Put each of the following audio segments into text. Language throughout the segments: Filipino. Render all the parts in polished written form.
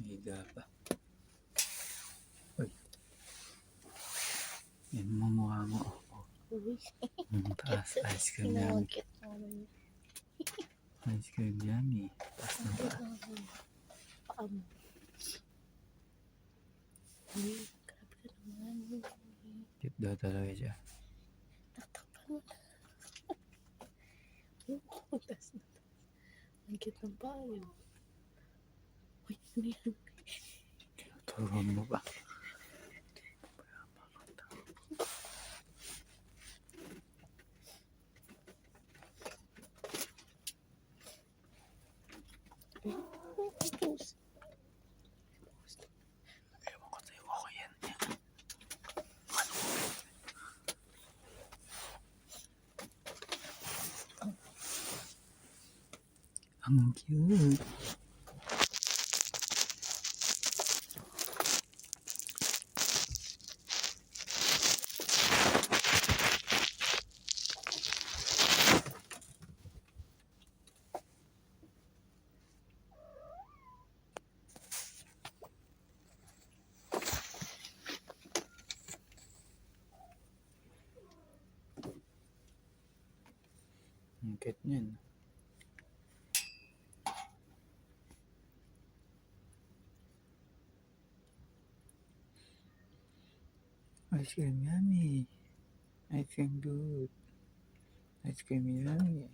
Higa pa. Uy. Yan mo mukha mo. Uy. Taas. Ice cream yummy. Sinawagkit naman. Ice cream yummy. Taas na pa. Paam. Uy, grabe ka naman. Cute daw talaga siya. Taktakpan mo na. Taas na. Ang cute ng payo. Uy, ano yan? Turuan mo pa. Ewan ko sa'yo ako yan. Ang cute. Ang cute niyan. Ice cream yummy. Ice cream good. Ice cream yummy.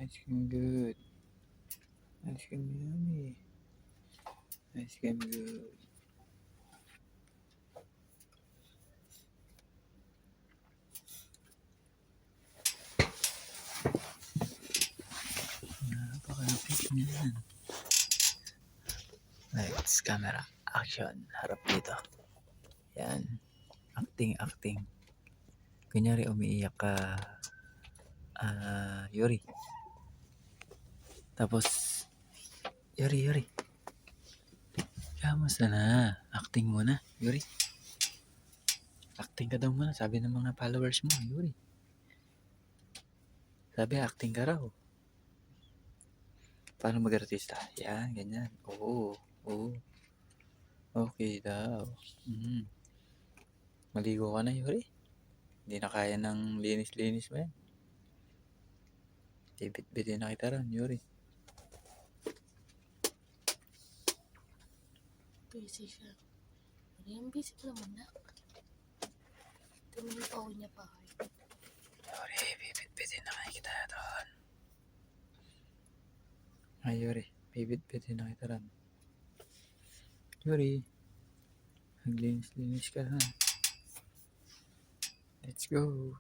Ice cream good. Ice cream yummy. Ice cream good. Napakalapit niyan. Lights, camera, action. Harap dito. Yan. Acting. Kunyari umiiyak ka, Yuri. Tapos, Yuri. Kamusta na? Acting muna, Yuri. Acting ka daw muna, sabi ng mga followers mo, Yuri. Sabi, acting ka raw. Paano mag-artista? Yan, ganyan. Oo. Okay daw. Maligo ka na, Yuri. Hindi na kaya ng linis-linis mo yan. Bit-bitin na kita ron, Yuri. Busy siya. Ano yan? Busy ka naman na. Tumingin pa ako niya pa. Yuri, bit-bitin na kita ron. Ay, Yuri. Bit-bitin na kita ron. Yuri. Maglinis-linis ka ha. Let's go.